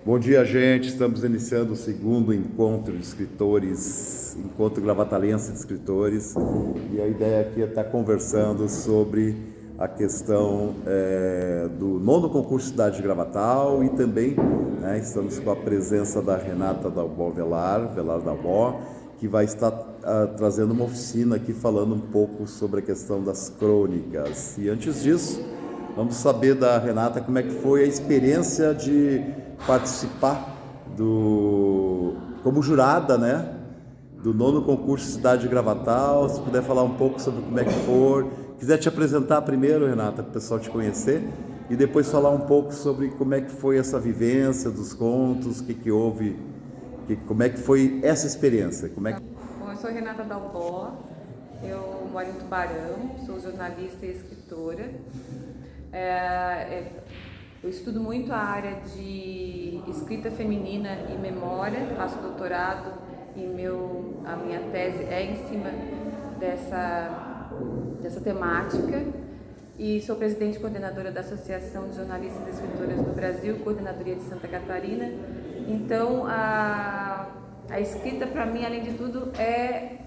Bom dia, gente. Estamos iniciando o segundo encontro de escritores, encontro gravatalense de escritores, e a ideia aqui é estar conversando sobre a questão do nono concurso Cidade de Gravatal e também estamos com a presença da Renata Dalbó Velar Dalbó, que vai estar trazendo uma oficina aqui falando um pouco sobre a questão das crônicas. E antes disso, vamos saber da Renata como é que foi a experiência de participar como jurada, né, do nono concurso Cidade de Gravatal. Se puder falar um pouco sobre como é que foi. Quiser te apresentar primeiro, Renata, para o pessoal te conhecer, e depois falar um pouco sobre como é que foi essa vivência dos contos, o que houve, como é que foi essa experiência. Bom, eu sou Renata Dalbó, eu moro em Tubarão, sou jornalista e escritora. Eu estudo muito a área de escrita feminina e memória, faço doutorado e a minha tese é em cima dessa temática, e sou presidente e coordenadora da Associação de Jornalistas e Escritoras do Brasil, coordenadoria de Santa Catarina. Então, a escrita, para mim, além de tudo, é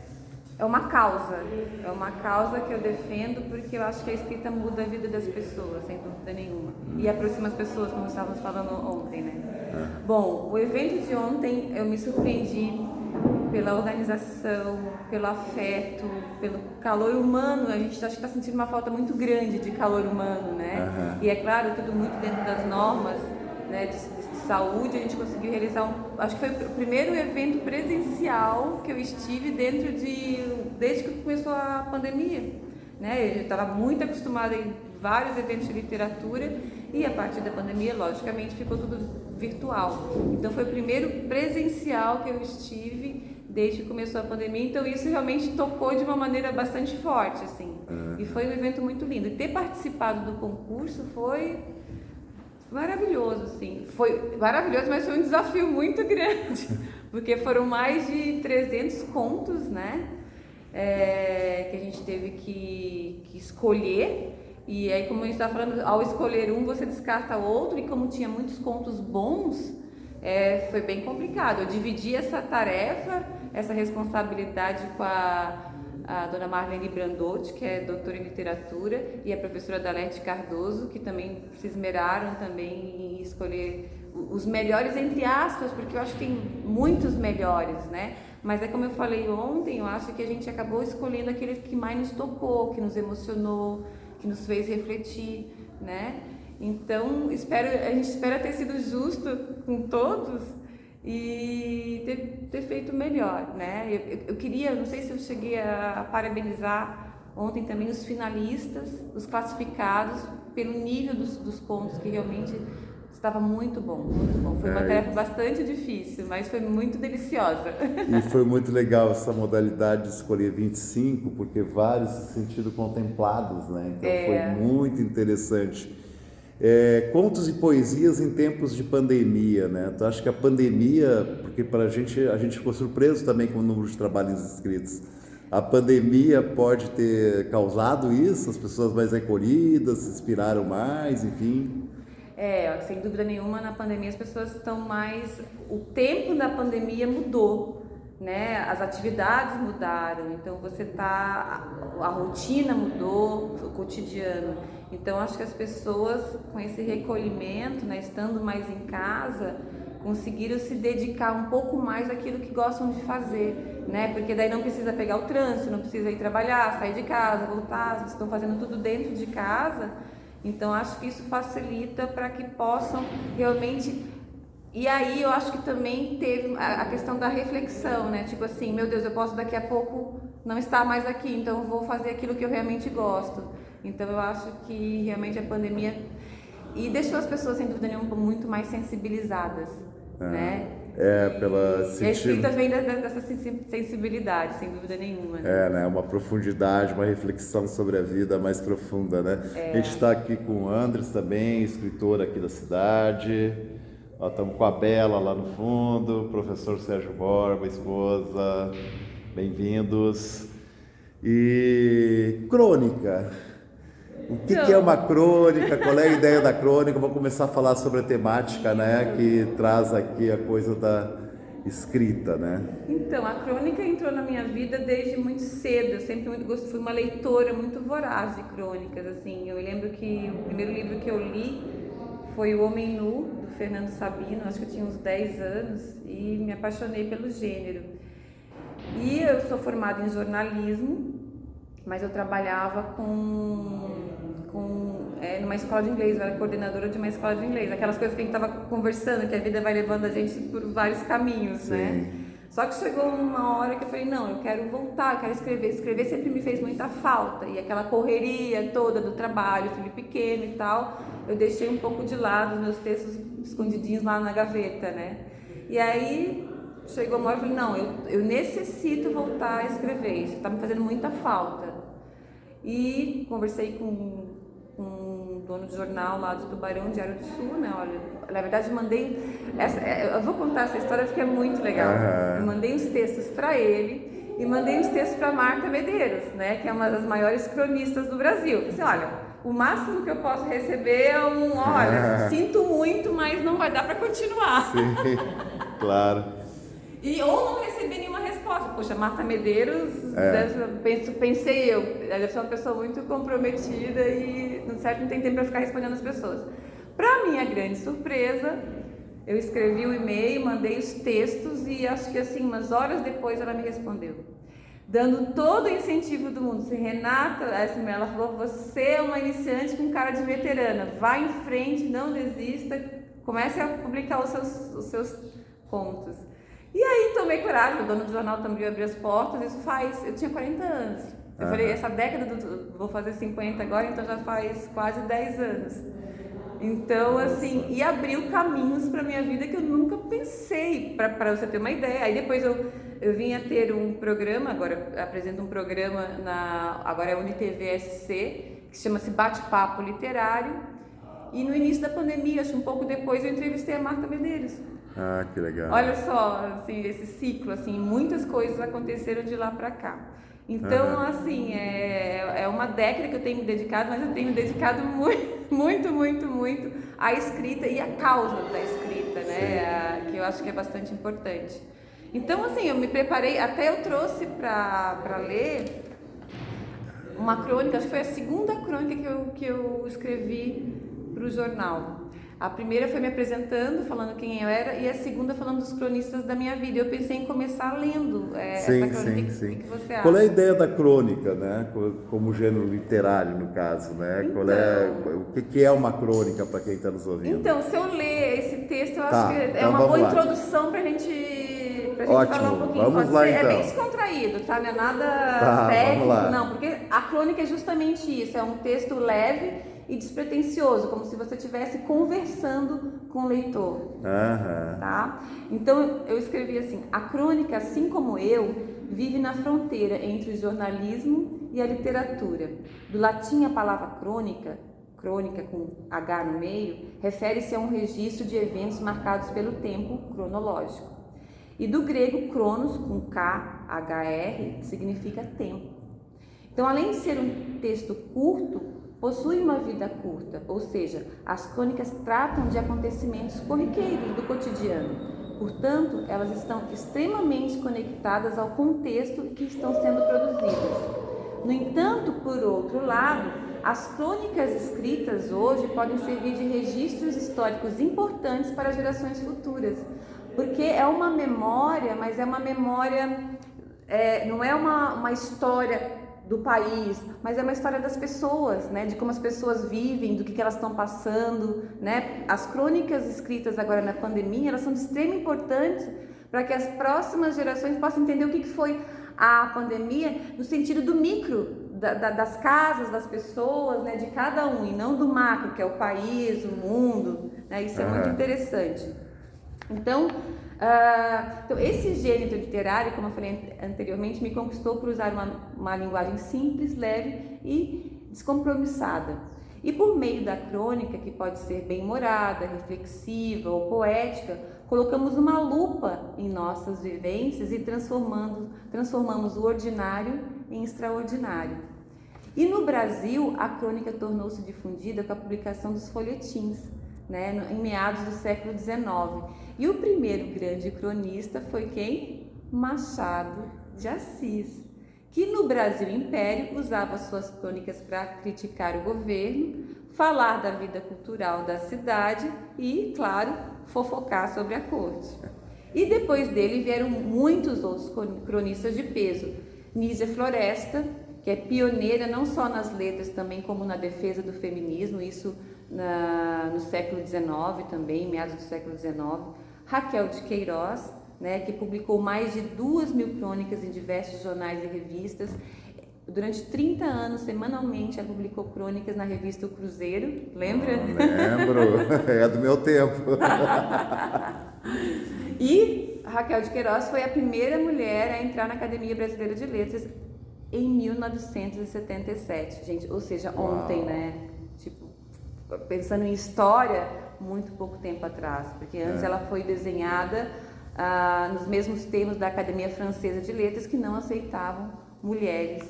uma causa que eu defendo, porque eu acho que a escrita muda a vida das pessoas, sem dúvida nenhuma, e aproxima as pessoas, como estávamos falando ontem, né? Bom, o evento de ontem eu me surpreendi pela organização, pelo afeto, pelo calor humano. A gente acho que está sentindo uma falta muito grande de calor humano, né? E é claro, tudo muito dentro das normas, né, de saúde. A gente conseguiu realizar acho que foi o primeiro evento presencial que eu estive desde que começou a pandemia, né? Eu estava muito acostumada em vários eventos de literatura, e a partir da pandemia, logicamente, ficou tudo virtual. Então foi o primeiro presencial que eu estive desde que começou a pandemia. Então isso realmente tocou de uma maneira bastante forte, assim. E foi um evento muito lindo. E ter participado do concurso foi maravilhoso, assim. Foi maravilhoso, mas foi um desafio muito grande, porque foram mais de 300 contos, né? Que a gente teve que escolher. E aí, como a gente está falando, ao escolher um, você descarta outro, e como tinha muitos contos bons, foi bem complicado. Eu dividi essa tarefa, essa responsabilidade com a dona Marlene Brandotti, que é doutora em literatura, e a professora Dalete Cardoso, que também se esmeraram também em escolher os melhores, entre aspas, porque eu acho que tem muitos melhores, né? Mas é como eu falei ontem, eu acho que a gente acabou escolhendo aquele que mais nos tocou, que nos emocionou, que nos fez refletir, né? Então, a gente espera ter sido justo com todos e ter feito melhor, né? Eu queria, não sei se eu cheguei a parabenizar ontem também os finalistas, os classificados, pelo nível dos contos, que realmente estava muito bom, muito bom. Foi uma tarefa bastante difícil, mas foi muito deliciosa. E foi muito legal essa modalidade de escolher 25, porque vários se sentiram contemplados, né? Então foi muito interessante. Contos e poesias em tempos de pandemia, né? Então acho que a pandemia, porque para a gente ficou surpreso também com o número de trabalhos escritos. A pandemia pode ter causado isso, as pessoas mais recolhidas, se inspiraram mais, enfim. Sem dúvida nenhuma, na pandemia as pessoas estão mais... O tempo da pandemia mudou, né? As atividades mudaram, então a rotina mudou, o cotidiano. Então acho que as pessoas, com esse recolhimento, né, estando mais em casa, conseguiram se dedicar um pouco mais àquilo que gostam de fazer, né? Porque daí não precisa pegar o trânsito, não precisa ir trabalhar, sair de casa, voltar, vocês estão fazendo tudo dentro de casa. Então acho que isso facilita para que possam realmente... E aí eu acho que também teve a questão da reflexão, né? Tipo assim, meu Deus, eu posso daqui a pouco não estar mais aqui, então eu vou fazer aquilo que eu realmente gosto. Então eu acho que realmente a pandemia deixou as pessoas, sem dúvida nenhuma, muito mais sensibilizadas, né? E a escrita vem dessa sensibilidade, sem dúvida nenhuma, né? Né? Uma profundidade, uma reflexão sobre a vida mais profunda, né? A gente está aqui com o Andres também, escritor aqui da cidade. Estamos com a Bela lá no fundo, o professor Sérgio Borba, esposa, bem-vindos. E crônica. O que é uma crônica? Qual é a ideia da crônica? Vou começar a falar sobre a temática, né, que traz aqui a coisa da escrita, né? Então, a crônica entrou na minha vida desde muito cedo. Eu sempre fui uma leitora muito voraz de crônicas, assim. Eu lembro que o primeiro livro que eu li foi O Homem Nu, do Fernando Sabino. Acho que eu tinha uns 10 anos e me apaixonei pelo gênero. E eu sou formada em jornalismo, mas eu trabalhava numa escola de inglês. Eu era coordenadora de uma escola de inglês, aquelas coisas que a gente estava conversando, que a vida vai levando a gente por vários caminhos, Sim. né? Só que chegou uma hora que eu falei, não, eu quero voltar, eu quero escrever. Escrever sempre me fez muita falta, e aquela correria toda do trabalho, filho pequeno e tal, eu deixei um pouco de lado os meus textos escondidinhos lá na gaveta, né? E aí chegou uma hora que eu falei, não, eu necessito voltar a escrever, isso está me fazendo muita falta. E conversei com um dono de jornal lá do Tubarão, Diário do Sul, né? Olha, na verdade eu vou contar essa história porque é muito legal. Eu mandei os textos para ele e mandei os textos para Marta Medeiros, né? Que é uma das maiores cronistas do Brasil. Eu disse, olha, o máximo que eu posso receber é olha, sinto muito, mas não vai dar para continuar. Sim, claro. Ou não receber nenhuma resposta. Poxa, Marta Medeiros, pensei eu, deve ser uma pessoa muito comprometida e no certo não tem tempo para ficar respondendo as pessoas. Para minha grande surpresa, eu escrevi o e-mail, mandei os textos e acho que assim, umas horas depois ela me respondeu. Dando todo o incentivo do mundo. Renata, ela falou, você é uma iniciante com cara de veterana, vá em frente, não desista, comece a publicar os seus contos. E aí tomei coragem, o dono do jornal também abriu as portas, eu tinha 40 anos. Eu falei, essa década, vou fazer 50 agora, então já faz quase 10 anos. Então, assim, e abriu caminhos para minha vida que eu nunca pensei, para você ter uma ideia. Aí depois eu vim a ter um programa, agora apresento um programa, agora é UniTV-SC, que chama-se Bate-Papo Literário. E no início da pandemia, acho um pouco depois, eu entrevistei a Marta Medeiros. Ah, que legal. Olha só, assim, esse ciclo, assim, muitas coisas aconteceram de lá para cá. Então, assim, é uma década que eu tenho me dedicado, mas eu tenho me dedicado muito à escrita e à causa da escrita, né? Que eu acho que é bastante importante. Então, assim, eu me preparei, até eu trouxe para ler uma crônica, acho que foi a segunda crônica que eu escrevi para o jornal. A primeira foi me apresentando, falando quem eu era, e a segunda falando dos cronistas da minha vida. Eu pensei em começar lendo essa crônica. Sim. O que você acha? Qual é a ideia da crônica, né? Como gênero literário, no caso, né? Então, O que é uma crônica para quem está nos ouvindo? Então, se eu ler esse texto, eu acho que é uma boa introdução para a gente falar um pouquinho. Vamos lá, então. É bem descontraído, tá? Não é nada técnico, vamos lá. Não, porque a crônica é justamente isso, é um texto leve e despretensioso, como se você estivesse conversando com o leitor. Tá? Então eu escrevi assim: a crônica, assim como eu, vive na fronteira entre o jornalismo e a literatura. Do latim a palavra crônica com H no meio, refere-se a um registro de eventos marcados pelo tempo cronológico. E do grego cronos com K-H-R significa tempo. Então, além de ser um texto curto, possui uma vida curta, ou seja, as crônicas tratam de acontecimentos corriqueiros do cotidiano. Portanto, elas estão extremamente conectadas ao contexto que estão sendo produzidas. No entanto, por outro lado, as crônicas escritas hoje podem servir de registros históricos importantes para gerações futuras, porque é uma memória, mas é uma memória, não é uma história do país, mas é uma história das pessoas, né? De como as pessoas vivem, do que elas estão passando, né? As crônicas escritas agora na pandemia, elas são de extrema importância para que as próximas gerações possam entender o que foi a pandemia no sentido do micro, das casas, das pessoas, né? De cada um, e não do macro, que é o país, o mundo, né? Isso é muito interessante. Então, esse gênero literário, como eu falei anteriormente, me conquistou por usar uma linguagem simples, leve e descompromissada. E por meio da crônica, que pode ser bem-humorada, reflexiva ou poética, colocamos uma lupa em nossas vivências e transformamos o ordinário em extraordinário. E no Brasil, a crônica tornou-se difundida com a publicação dos folhetins, né, em meados do século XIX. E o primeiro grande cronista foi quem? Machado de Assis, que no Brasil Império usava suas crônicas para criticar o governo, falar da vida cultural da cidade e, claro, fofocar sobre a corte. E depois dele vieram muitos outros cronistas de peso. Nízia Floresta, que é pioneira não só nas letras, também como na defesa do feminismo, isso no século XIX também, meados do século XIX. Raquel de Queiroz, né, que publicou mais de 2.000 crônicas em diversos jornais e revistas. Durante 30 anos, semanalmente, ela publicou crônicas na revista O Cruzeiro, lembra? Lembro, é do meu tempo. E Raquel de Queiroz foi a primeira mulher a entrar na Academia Brasileira de Letras em 1977, gente, ou seja, ontem, né? Tipo, pensando em história, muito pouco tempo atrás, porque antes ela foi desenhada nos mesmos termos da Academia Francesa de Letras, que não aceitavam mulheres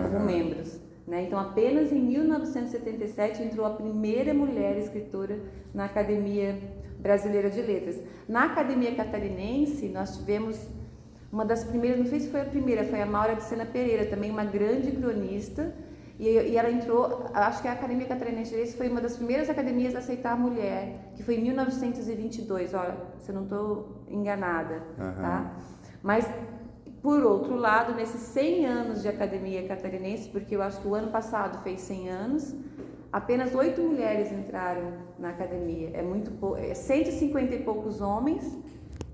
como membros, né? Então, apenas em 1977 entrou a primeira mulher escritora na Academia Brasileira de Letras. Na Academia Catarinense, nós tivemos uma das primeiras, não sei se foi a primeira, foi a Maura de Sena Pereira, também uma grande cronista, e ela entrou, acho que a Academia Catarinense de Letras foi uma das primeiras academias a aceitar a mulher, que foi em 1922, olha, se eu não estou enganada, tá? Mas, por outro lado, nesses 100 anos de Academia Catarinense, porque eu acho que o ano passado fez 100 anos, apenas 8 mulheres entraram na academia, é muito pouco, 150 e poucos homens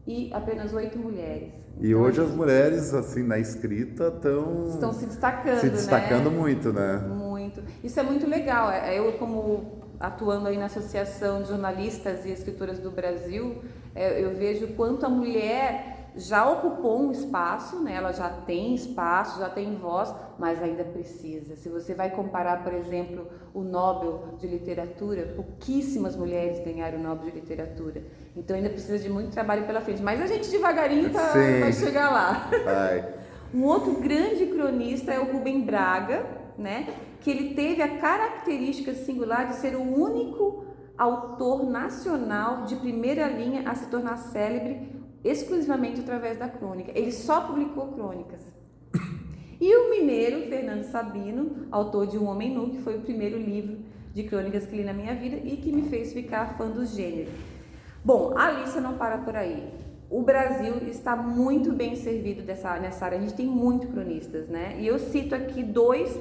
e apenas 8 mulheres. E então, hoje as mulheres, assim, na escrita estão se destacando, se destacando, né? Muito, né? Muito. Isso é muito legal. Eu, como atuando aí na Associação de Jornalistas e Escritoras do Brasil, eu vejo quanto a mulher já ocupou um espaço, né? Ela já tem espaço, já tem voz, mas ainda precisa. Se você vai comparar, por exemplo, o Nobel de Literatura, pouquíssimas mulheres ganharam o Nobel de Literatura. Então ainda precisa de muito trabalho pela frente. Mas a gente devagarinho vai chegar lá. Um outro grande cronista é o Rubem Braga, né? Que ele teve a característica singular de ser o único autor nacional de primeira linha a se tornar célebre exclusivamente através da crônica. Ele só publicou crônicas. E o mineiro Fernando Sabino, autor de Um Homem Nu, que foi o primeiro livro de crônicas que li na minha vida e que me fez ficar fã do gênero. Bom, a lista não para por aí. O Brasil está muito bem servido nessa área. A gente tem muitos cronistas, né? E eu cito aqui 2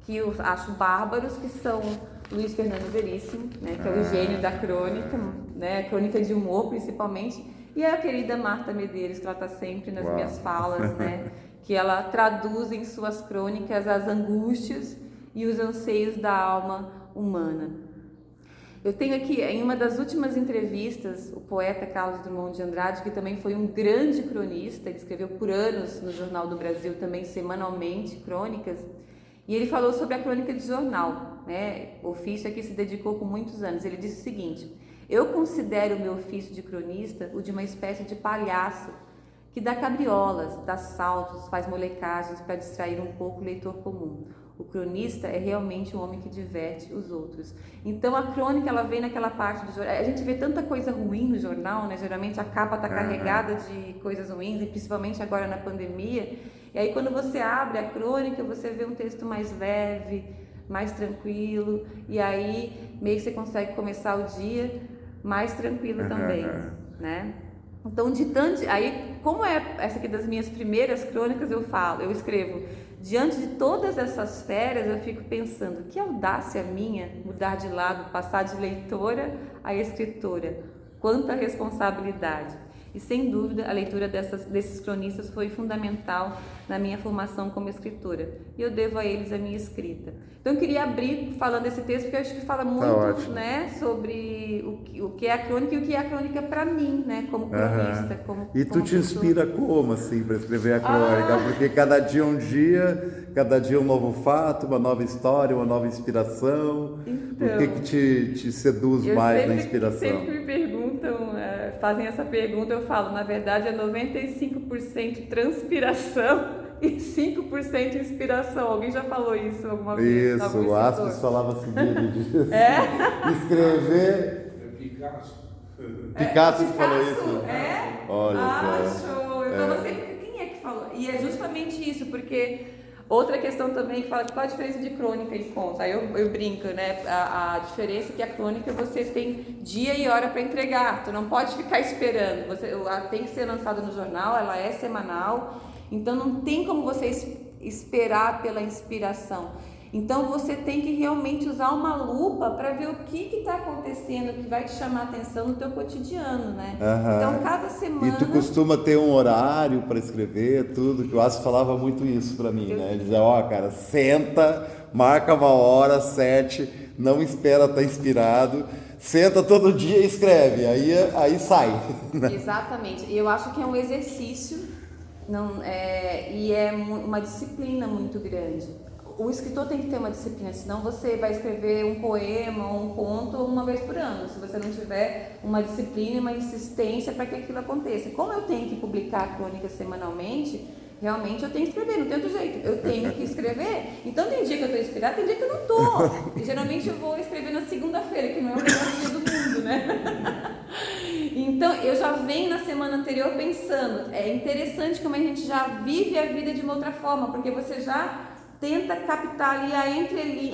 que eu acho bárbaros, que são Luiz Fernando Veríssimo, né? Que é o gênio da crônica, né? Crônica de humor, principalmente. E a querida Marta Medeiros, que ela está sempre nas minhas falas, né? Que ela traduz em suas crônicas as angústias e os anseios da alma humana. Eu tenho aqui, em uma das últimas entrevistas, o poeta Carlos Drummond de Andrade, que também foi um grande cronista, ele escreveu por anos no Jornal do Brasil, também semanalmente, crônicas, e ele falou sobre a crônica de jornal, né? O ofício a que se dedicou por muitos anos. Ele disse o seguinte: eu considero o meu ofício de cronista o de uma espécie de palhaço que dá cabriolas, dá saltos, faz molecagens para distrair um pouco o leitor comum. O cronista é realmente um homem que diverte os outros. Então a crônica, ela vem naquela parte do jornal. A gente vê tanta coisa ruim no jornal, né? Geralmente a capa está carregada de coisas ruins, e principalmente agora na pandemia. E aí quando você abre a crônica, você vê um texto mais leve, mais tranquilo, e aí meio que você consegue começar o dia mais tranquilo também, né? Então, aí, como é essa aqui das minhas primeiras crônicas, eu escrevo, diante de todas essas férias, eu fico pensando, que audácia minha mudar de lado, passar de leitora a escritora, quanta responsabilidade. E, sem dúvida, a leitura desses cronistas foi fundamental na minha formação como escritora. E eu devo a eles a minha escrita. Então, eu queria abrir falando desse texto, porque eu acho que fala muito, né, sobre o que é a crônica e o que é a crônica para mim, né, como cronista. E tu te inspira como, assim, para escrever a crônica? Porque cada dia um novo fato, uma nova história, uma nova inspiração. Então, o que te seduz mais na inspiração? Sempre me perguntam, fazem essa pergunta, eu falo, na verdade é 95% transpiração e 5% inspiração. Alguém já falou isso alguma vez? Isso, o Aspas falava assim, de É? É Picasso Picasso que falou isso. É? Olha show! Eu tava sempre... Quem é que falou? E é justamente isso, porque outra questão também que fala qual a diferença de crônica e conto. Aí eu brinco, né? A diferença é que a crônica você tem dia e hora para entregar. Tu não pode ficar esperando. Ela tem que ser lançada no jornal, ela é semanal. Então não tem como você esperar pela inspiração. Então você tem que realmente usar uma lupa para ver o que está acontecendo, que vai te chamar a atenção no teu cotidiano, né? Então cada semana... E tu costuma ter um horário para escrever, tudo, que o Aço falava muito isso para mim, né? Ele dizia, cara, senta, marca uma hora, 7, não espera estar inspirado, senta todo dia e escreve, aí sai. Exatamente, e eu acho que é um exercício e é uma disciplina muito grande. O escritor tem que ter uma disciplina, senão você vai escrever um poema ou um conto uma vez por ano, se você não tiver uma disciplina e uma insistência para que aquilo aconteça. Como eu tenho que publicar a crônica semanalmente, realmente eu tenho que escrever, não tem outro jeito, eu tenho que escrever. Então tem dia que eu estou inspirada, tem dia que eu não estou. E geralmente eu vou escrever na segunda-feira, que não é o melhor dia do mundo, né? Então eu já venho na semana anterior pensando, é interessante como a gente já vive a vida de uma outra forma, porque você já tenta captar ali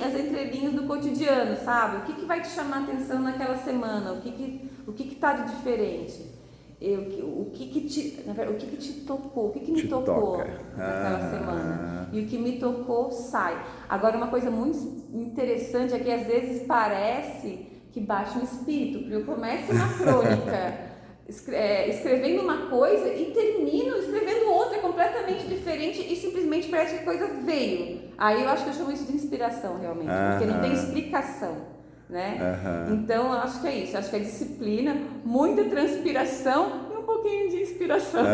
as entrelinhas do cotidiano, sabe? O que vai te chamar a atenção naquela semana? O que tá de diferente? O que te tocou? O que me tocou naquela semana? E o que me tocou sai. Agora, uma coisa muito interessante é que às vezes parece que baixa um espírito, porque eu começo uma crônica escrevendo uma coisa e termino escrevendo outra completamente diferente e simplesmente parece que a coisa veio. Aí eu acho que eu chamo isso de inspiração realmente, porque não tem explicação, né? Então eu acho que é isso, eu acho que é disciplina, muita transpiração e um pouquinho de inspiração.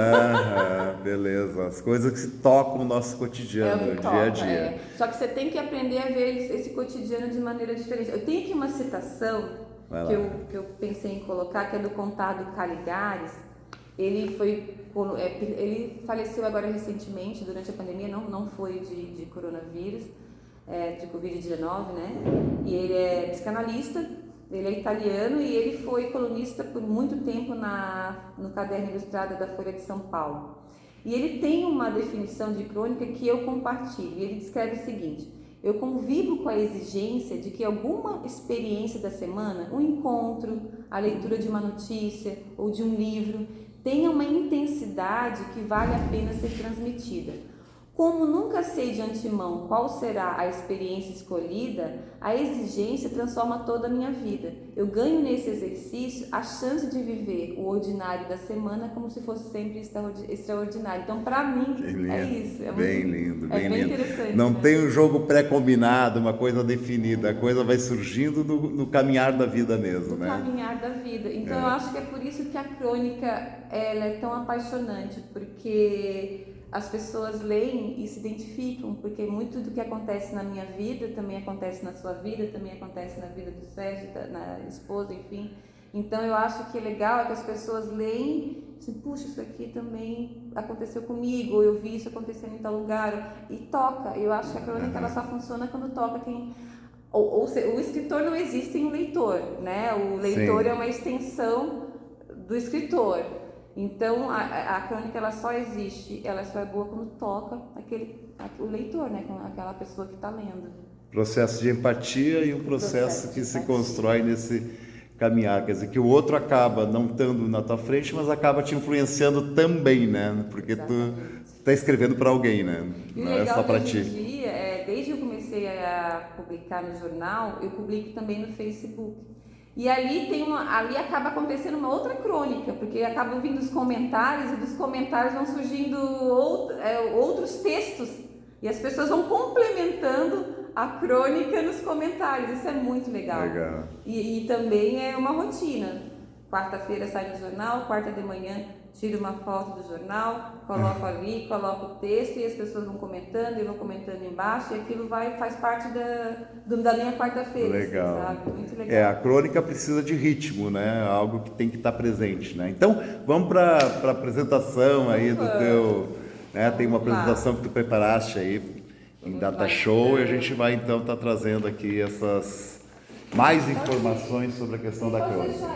Beleza, as coisas que se tocam no nosso cotidiano, dia a dia. Só que você tem que aprender a ver esse cotidiano de maneira diferente. Eu tenho aqui uma citação que eu pensei em colocar, que é do Contado Caligares. Ele faleceu agora recentemente, durante a pandemia, não foi de coronavírus, de Covid-19, né? E ele é psicanalista, ele é italiano e ele foi colunista por muito tempo no Caderno Ilustrado da Folha de São Paulo. E ele tem uma definição de crônica que eu compartilho, e ele descreve o seguinte: eu convivo com a exigência de que alguma experiência da semana, um encontro, a leitura de uma notícia ou de um livro, tenha uma intensidade que vale a pena ser transmitida. Como nunca sei de antemão qual será a experiência escolhida, a exigência transforma toda a minha vida. Eu ganho nesse exercício a chance de viver o ordinário da semana como se fosse sempre extraordinário. Então, para mim, é isso. É bem lindo, bem lindo. Interessante. Não, né? tem um jogo pré-combinado, uma coisa definida. A coisa vai surgindo no caminhar da vida mesmo, né? No caminhar da vida. Então, eu acho que é por isso que a crônica ela é tão apaixonante, porque as pessoas leem e se identificam, porque muito do que acontece na minha vida também acontece na sua vida, também acontece na vida do Sérgio, na esposa, enfim. Então eu acho que é legal que as pessoas leem assim, puxa, isso aqui também aconteceu comigo, ou eu vi isso acontecendo em tal lugar, e toca. Eu acho que a crônica ela só funciona quando toca quem... Ou seja, o escritor não existe sem o leitor, né? O leitor Sim. É uma extensão do escritor. Então, a crônica ela só existe, ela só é boa quando toca o leitor, né? Aquela pessoa que está lendo. Processo de empatia e um processo que se constrói nesse caminhar. Quer dizer, que o outro acaba não estando na tua frente, mas acaba te influenciando também, né? Porque Exatamente. Tu está escrevendo para alguém, né? E não é só para ti. Desde que eu comecei a publicar no jornal, eu publico também no Facebook. E ali acaba acontecendo uma outra crônica, porque acabam vindo os comentários e dos comentários vão surgindo outros textos e as pessoas vão complementando a crônica nos comentários. Isso é muito legal. E também é uma rotina. Quarta-feira sai no jornal, quarta de manhã tiro uma foto do jornal, coloco ali, coloco o texto e as pessoas vão comentando, eu vou comentando embaixo e aquilo faz parte da minha quarta-feira. Legal. Sabe? Muito legal. A crônica precisa de ritmo, né? Algo que tem que estar presente, né? Então, vamos para a apresentação aí Tem uma apresentação que tu preparaste aí em Data Show, e a gente vai então estar trazendo aqui essas mais informações sobre a questão da crônica.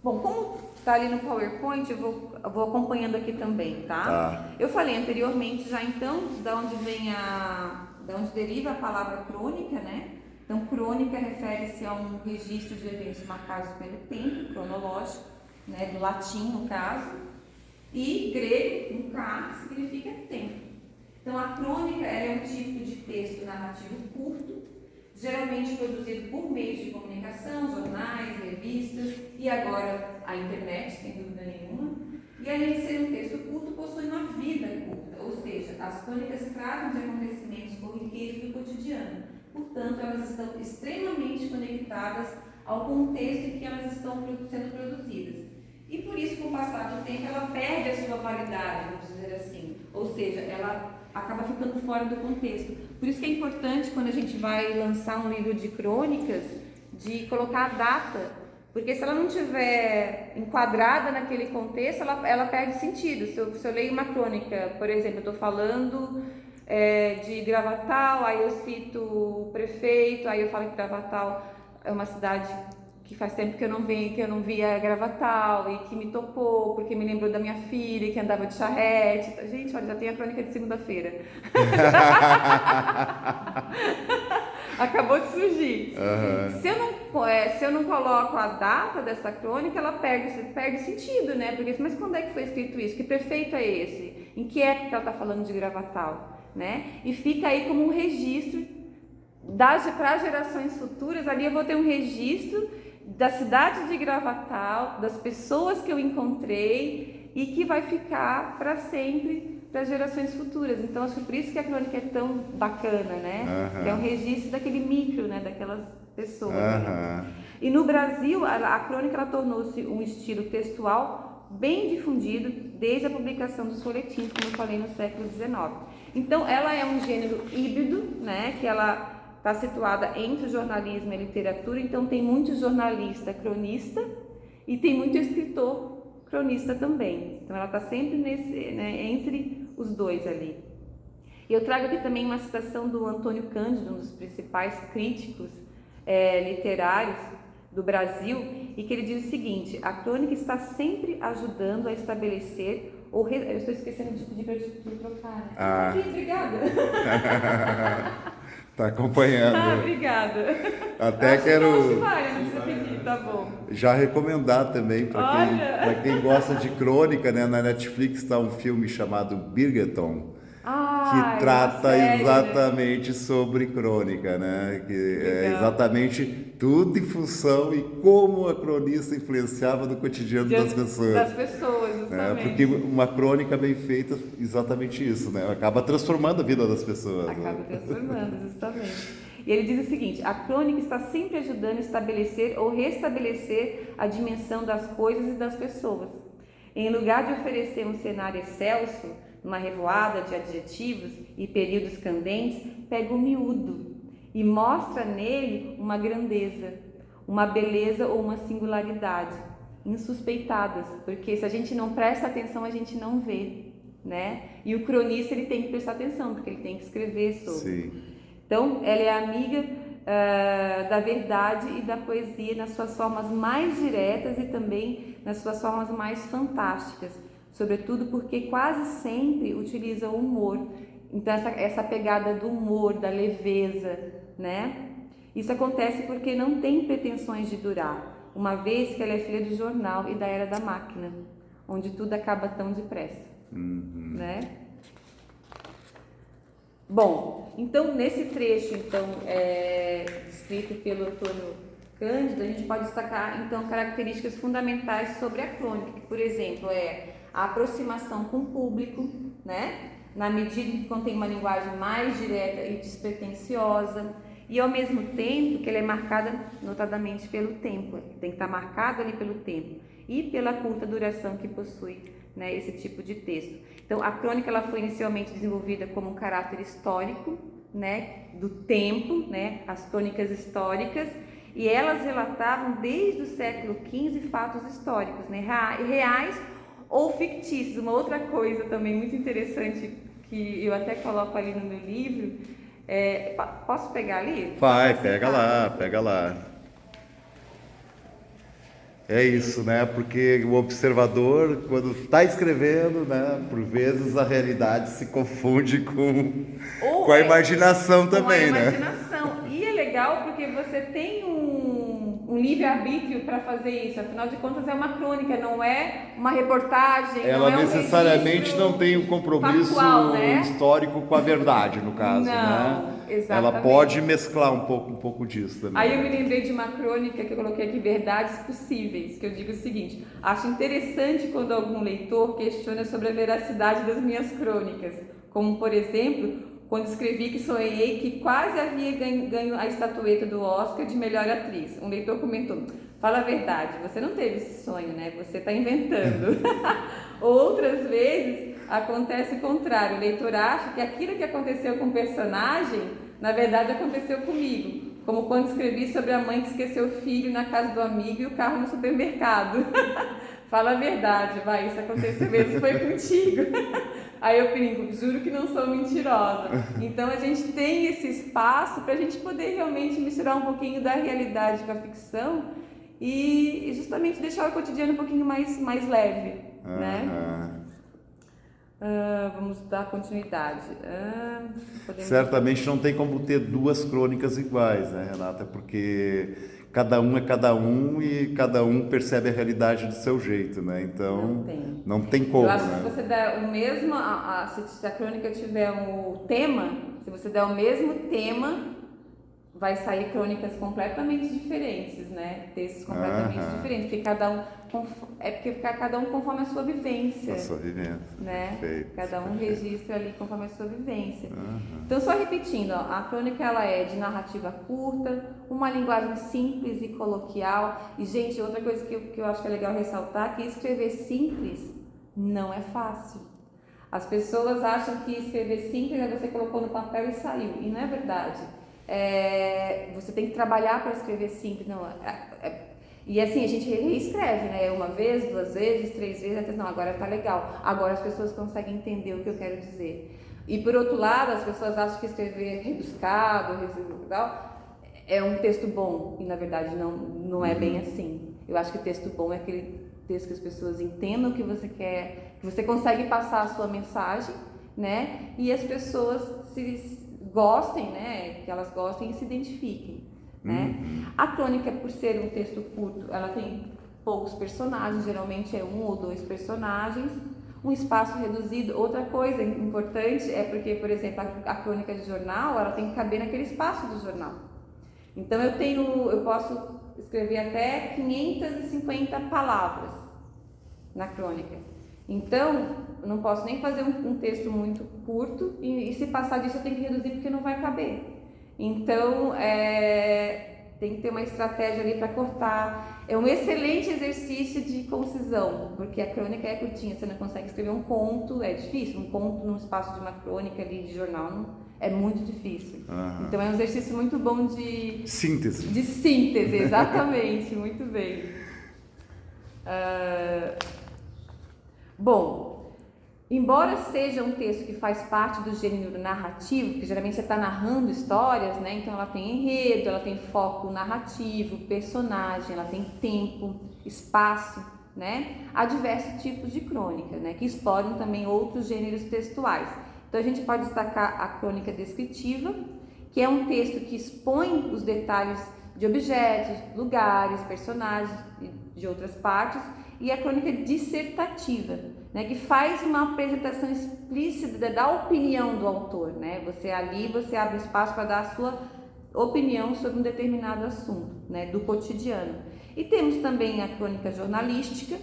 Bom, como está ali no PowerPoint, eu vou acompanhando aqui também, tá? Eu falei anteriormente já então da onde deriva a palavra crônica, né? Então, crônica refere-se a um registro de eventos marcados pelo tempo, cronológico, né? Do latim, no caso, e grego, no caso, significa tempo. Então, a crônica é um tipo de texto narrativo curto, geralmente produzido por meios de comunicação, jornais, revistas e agora a internet, sem dúvida nenhuma. E além de ser um texto curto, possui uma vida curta, ou seja, as crônicas tratam de acontecimentos corriqueiros do cotidiano. Portanto, elas estão extremamente conectadas ao contexto em que elas estão sendo produzidas. E por isso, com o passar do tempo, ela perde a sua validade, vamos dizer assim. Ou seja, ela acaba ficando fora do contexto. Por isso que é importante, quando a gente vai lançar um livro de crônicas, de colocar a data, porque se ela não estiver enquadrada naquele contexto, ela perde sentido. Se eu leio uma crônica, por exemplo, eu estou falando de Gravatal, aí eu cito o prefeito, aí eu falo que Gravatal é uma cidade que faz tempo que eu não via Gravatal e que me tocou, porque me lembrou da minha filha que andava de charrete. Gente, olha, já tem a crônica de segunda-feira. Acabou de surgir. Se eu não coloco a data dessa crônica, ela perde sentido, né? Porque, mas quando é que foi escrito isso? Que prefeito é esse? Em que época ela está falando de Gravatal? Né? E fica aí como um registro para gerações futuras. Ali eu vou ter um registro da cidade de Gravatal, das pessoas que eu encontrei e que vai ficar para sempre para gerações futuras. Então acho que por isso que a crônica é tão bacana, né? É um registro daquele micro, né? Daquelas pessoas. Né? E no Brasil a crônica ela tornou-se um estilo textual bem difundido desde a publicação dos folhetins, como eu falei, no século XIX. Então ela é um gênero híbrido, né? Que ela está situada entre o jornalismo e a literatura, então tem muito jornalista cronista e tem muito escritor cronista também. Então ela está sempre entre os dois ali. E eu trago aqui também uma citação do Antônio Cândido, um dos principais críticos literários do Brasil, e que ele diz o seguinte: a crônica está sempre ajudando a estabelecer eu estou esquecendo de pedir para te trocar. Obrigada. Tá acompanhando. Obrigada. Até quero não precisa pedir, tá bom. Já recomendar também para quem gosta de crônica, né? Na Netflix está um filme chamado Bridgerton, que trata exatamente sobre crônica, né? Que é exatamente tudo em função e como a cronista influenciava no cotidiano das pessoas. Das pessoas, justamente. Porque uma crônica bem feita, exatamente isso, né? Acaba transformando a vida das pessoas. Acaba transformando, justamente. E ele diz o seguinte: a crônica está sempre ajudando a estabelecer ou restabelecer a dimensão das coisas e das pessoas. Em lugar de oferecer um cenário excelso, uma revoada de adjetivos e períodos candentes, pega o miúdo e mostra nele uma grandeza, uma beleza ou uma singularidade insuspeitadas, porque se a gente não presta atenção, a gente não vê, né? E o cronista ele tem que prestar atenção, porque ele tem que escrever sobre. Sim. Então, ela é amiga da verdade e da poesia nas suas formas mais diretas e também nas suas formas mais fantásticas, sobretudo porque quase sempre utiliza o humor. Então essa pegada do humor, da leveza, né? Isso acontece porque não tem pretensões de durar, uma vez que ela é filha do jornal e da era da máquina, onde tudo acaba tão depressa, né? Bom, então nesse trecho escrito pelo Antônio Cândido, a gente pode destacar então características fundamentais sobre a crônica, que, por exemplo, a aproximação com o público, né? Na medida em que contém uma linguagem mais direta e despretensiosa, e ao mesmo tempo que ela é marcada notadamente pelo tempo, tem que estar marcado ali pelo tempo e pela curta duração que possui, né, esse tipo de texto. Então a crônica ela foi inicialmente desenvolvida como um caráter histórico, né, do tempo, né, as crônicas históricas, e elas relatavam desde o século XV fatos históricos, né, reais ou fictícios. Uma outra coisa também muito interessante que eu até coloco ali no meu livro, posso pegar ali? Vai, pega lá, pega lá. É isso, né? Porque o observador, quando está escrevendo, né, por vezes a realidade se confunde com a imaginação também, né? Com a imaginação. E é legal porque você tem um livre-arbítrio para fazer isso. Afinal de contas, é uma crônica, não é uma reportagem. Ela não é necessariamente não tem um compromisso factual, né? histórico com a verdade, no caso, não, né? Exatamente. Ela pode mesclar um pouco disso também. Aí eu me lembrei de uma crônica que eu coloquei aqui, Verdades Possíveis, que eu digo o seguinte: acho interessante quando algum leitor questiona sobre a veracidade das minhas crônicas, como por exemplo, quando escrevi que sonhei que quase havia ganho a estatueta do Oscar de melhor atriz. Um leitor comentou: fala a verdade, você não teve esse sonho, né? Você está inventando. Outras vezes acontece o contrário, o leitor acha que aquilo que aconteceu com o personagem, na verdade aconteceu comigo, como quando escrevi sobre a mãe que esqueceu o filho na casa do amigo e o carro no supermercado. Fala a verdade, vai, isso aconteceu mesmo, foi contigo. Aí eu brinco, juro que não sou mentirosa. Então a gente tem esse espaço para a gente poder realmente misturar um pouquinho da realidade com a ficção e justamente deixar o cotidiano um pouquinho mais leve, né? Vamos dar continuidade. Certamente não tem como ter duas crônicas iguais, né, Renata? Porque cada um é cada um e cada um percebe a realidade do seu jeito, né? Então não tem como. Eu acho né? que se você der o mesmo, se a crônica tiver o tema, se você der o mesmo tema, vai sair crônicas completamente diferentes, né? Textos completamente diferentes, porque cada um conforme a sua vivência. A sua vivência. Né? Perfeito, cada um perfeito. registra ali conforme a sua vivência. Então, só repetindo, ó, a crônica ela é de narrativa curta, uma linguagem simples e coloquial. E, gente, outra coisa que eu acho que é legal ressaltar é que escrever simples não é fácil. As pessoas acham que escrever simples é você colocou no papel e saiu, e não é verdade. Você tem que trabalhar para escrever simples, não e assim, a gente reescreve, né? Uma vez, 2 vezes, 3 vezes, até não, agora tá legal. Agora as pessoas conseguem entender o que eu quero dizer. E por outro lado, as pessoas acham que escrever rebuscado, é um texto bom. E na verdade não é bem assim. Eu acho que texto bom é aquele texto que as pessoas entendam o que você quer, que você consegue passar a sua mensagem, né? E as pessoas gostem, né? Que elas gostem e se identifiquem. Né? A crônica, por ser um texto curto, ela tem poucos personagens, geralmente é 1 ou 2 personagens, um espaço reduzido. Outra coisa importante é porque, por exemplo, a crônica de jornal, ela tem que caber naquele espaço do jornal. Então eu posso escrever até 550 palavras na crônica. Então, eu não posso nem fazer um texto muito curto e se passar disso eu tenho que reduzir porque não vai caber. Então, tem que ter uma estratégia ali para cortar. É um excelente exercício de concisão, porque a crônica é curtinha, você não consegue escrever um conto, é difícil. Um conto num espaço de uma crônica ali de jornal é muito difícil. Então, é um exercício muito bom de síntese. De síntese, exatamente, muito bem. Bom, embora seja um texto que faz parte do gênero narrativo, porque geralmente você está narrando histórias, né? Então ela tem enredo, ela tem foco narrativo, personagem, ela tem tempo, espaço, né? Há diversos tipos de crônica, né? Que exploram também outros gêneros textuais. Então a gente pode destacar a crônica descritiva, que é um texto que expõe os detalhes de objetos, lugares, personagens de outras partes, e a crônica dissertativa, né, que faz uma apresentação explícita da opinião do autor, né? Você abre espaço para dar a sua opinião sobre um determinado assunto, né, do cotidiano. E temos também a crônica jornalística,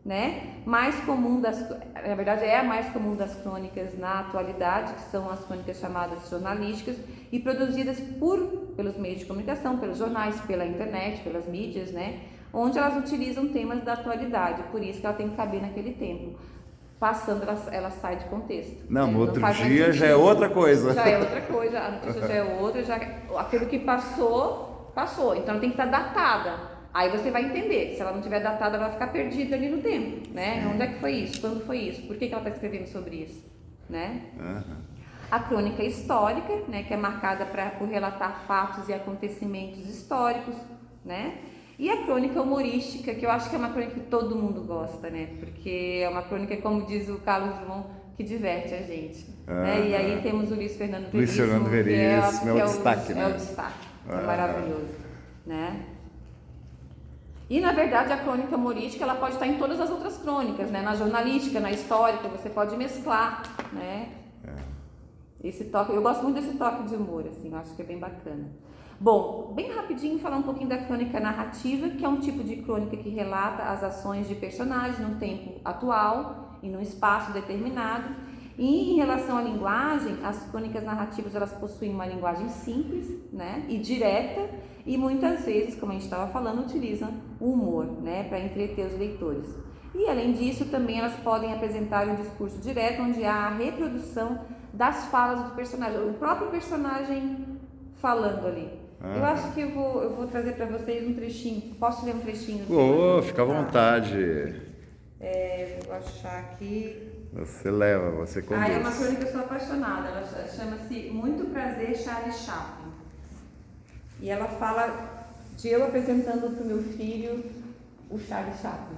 né, mais comum na verdade é a mais comum das crônicas na atualidade, que são as crônicas chamadas jornalísticas e produzidas pelos meios de comunicação, pelos jornais, pela internet, pelas mídias, né, onde elas utilizam temas da atualidade, por isso que ela tem que caber naquele tempo. Passando, ela sai de contexto. Não, no outro dia já é outra coisa. Já é outra coisa, a notícia já é outra, aquilo que passou. Então ela tem que estar datada, Aí você vai entender, se ela não tiver datada, ela vai ficar perdida ali no tempo, né? Onde é que foi isso? Quando foi isso? Por que ela está escrevendo sobre isso, né? A crônica histórica, né, que é marcada por relatar fatos e acontecimentos históricos, né? E a crônica humorística, que eu acho que é uma crônica que todo mundo gosta, né? Porque é uma crônica, como diz o Carlos Drummond, que diverte a gente, né? E aí temos o Luiz Fernando Veríssimo, que é o destaque, né? É o destaque, é maravilhoso, né? E, na verdade, a crônica humorística, ela pode estar em todas as outras crônicas, né? Na jornalística, na histórica, você pode mesclar, né? Esse toque, eu gosto muito desse toque de humor, assim, eu acho que é bem bacana. Bom, bem rapidinho falar um pouquinho da crônica narrativa, que é um tipo de crônica que relata as ações de personagens no tempo atual e num espaço determinado. E em relação à linguagem, as crônicas narrativas, elas possuem uma linguagem simples, né, e direta, e muitas vezes, como a gente estava falando, utilizam o humor, né, para entreter os leitores. E além disso, também elas podem apresentar um discurso direto, onde há a reprodução das falas do personagem, o próprio personagem falando ali. Eu acho que eu vou trazer para vocês um trechinho. Posso ler um trechinho? Fica à vontade. Vou achar aqui. Você leva, você conduz. É uma crônica que eu sou apaixonada. Ela chama-se Muito Prazer, Charlie Chaplin. E ela fala de eu apresentando para o meu filho o Charlie Chaplin.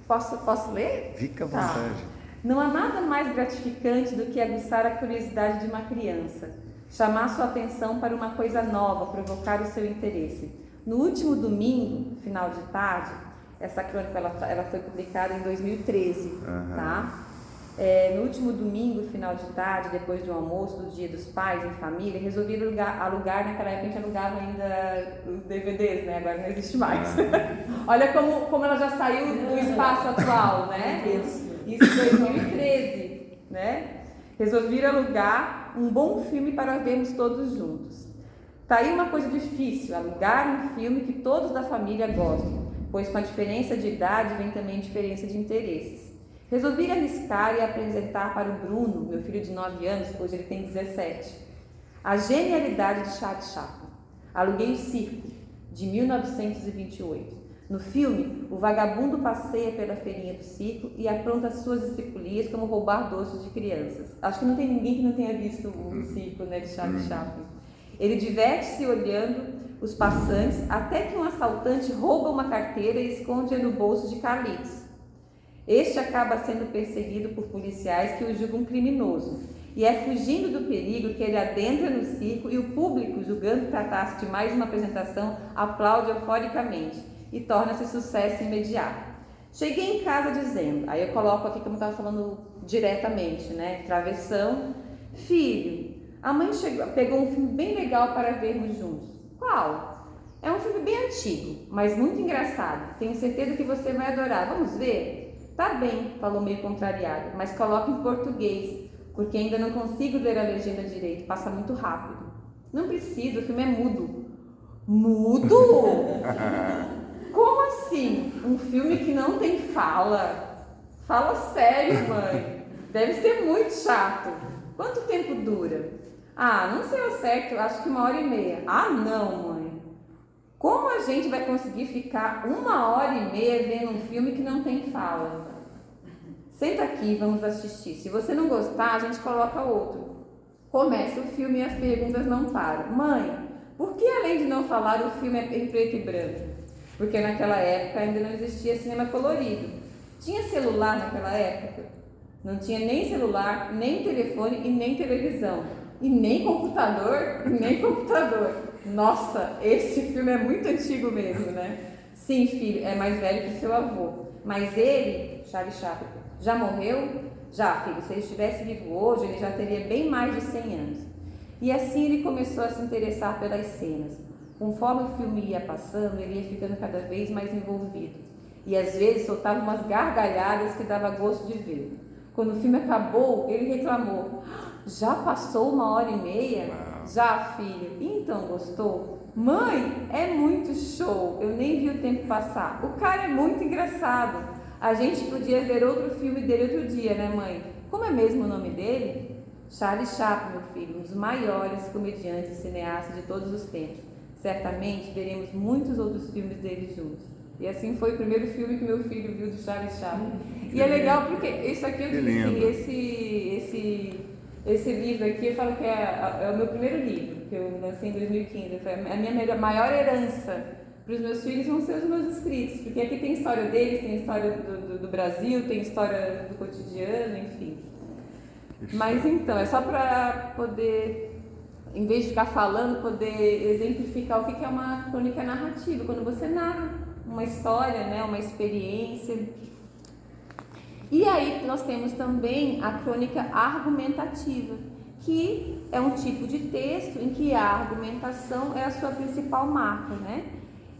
Posso ler? Fica à vontade. Não há nada mais gratificante do que aguçar a curiosidade de uma criança, chamar sua atenção para uma coisa nova, provocar o seu interesse. No último domingo, final de tarde, essa crônica ela foi publicada em 2013, tá? No último domingo, final de tarde, depois do almoço, do Dia dos Pais, em família, resolvi alugar, naquela época a gente alugava ainda os DVDs, né? Agora não existe mais. Olha como ela já saiu do espaço atual, né? Isso em 2013, né? Resolvi alugar um bom filme para vermos todos juntos. Tá aí uma coisa difícil, alugar um filme que todos da família gostam, pois com a diferença de idade vem também a diferença de interesses. Resolvi arriscar e apresentar para o Bruno, meu filho de 9 anos, hoje ele tem 17, a genialidade de Charlie Chaplin. Aluguei o Circo, de 1928. No filme, o vagabundo passeia pela feirinha do circo e apronta suas estripulias como roubar doces de crianças. Acho que não tem ninguém que não tenha visto o circo, né, de Charlie Chaplin. Ele diverte-se olhando os passantes até que um assaltante rouba uma carteira e esconde-a no bolso de Carlitos. Este acaba sendo perseguido por policiais que o julgam criminoso. E é fugindo do perigo que ele adentra no circo e o público, julgando tratar-se de mais uma apresentação, aplaude euforicamente e torna-se sucesso imediato. Cheguei em casa dizendo, aí eu coloco aqui como eu estava falando diretamente, né? Travessão. Filho, a mãe pegou um filme bem legal para vermos juntos. Qual? É um filme bem antigo, mas muito engraçado. Tenho certeza que você vai adorar. Vamos ver? Tá bem, falou meio contrariado, mas coloca em português, porque ainda não consigo ler a legenda direito, passa muito rápido. Não precisa, o filme é mudo. Mudo? Como assim? Um filme que não tem fala? Fala sério, mãe. Deve ser muito chato. Quanto tempo dura? Não sei ao certo, acho que 1h30. Não, mãe. Como a gente vai conseguir ficar 1h30 vendo um filme que não tem fala? Senta aqui, vamos assistir. Se você não gostar, a gente coloca outro. Começa o filme e as perguntas não param. Mãe, por que além de não falar, o filme é em preto e branco? Porque naquela época ainda não existia cinema colorido. Tinha celular naquela época? Não tinha nem celular, nem telefone e nem televisão. E nem computador, Nossa, esse filme é muito antigo mesmo, né? Sim, filho, é mais velho que seu avô. Mas ele, Charlie Chaplin, já morreu? Já, filho, se ele estivesse vivo hoje, ele já teria bem mais de 100 anos. E assim ele começou a se interessar pelas cenas. Conforme o filme ia passando, ele ia ficando cada vez mais envolvido. E às vezes soltava umas gargalhadas que dava gosto de ver. Quando o filme acabou, ele reclamou: já passou 1h30? Já, filho. Então, gostou? Mãe, é muito show. Eu nem vi o tempo passar. O cara é muito engraçado. A gente podia ver outro filme dele outro dia, né, mãe? Como é mesmo o nome dele? Charlie Chaplin, meu filho, um dos maiores comediantes e cineastas de todos os tempos. certamente veremos muitos outros filmes deles juntos. E assim foi o primeiro filme que meu filho viu do Charlie Chaplin. E é legal porque isso aqui eu disse assim, esse livro aqui eu falo que é o meu primeiro livro, que eu lancei em 2015. Foi a minha maior herança para os meus filhos vão ser os meus escritos, porque aqui tem história deles, tem história do Brasil, tem história do cotidiano, enfim. Mas então, é só para poder, em vez de ficar falando, poder exemplificar o que é uma crônica narrativa, quando você narra uma história, né, uma experiência. E aí nós temos também a crônica argumentativa, que é um tipo de texto em que a argumentação é a sua principal marca, né?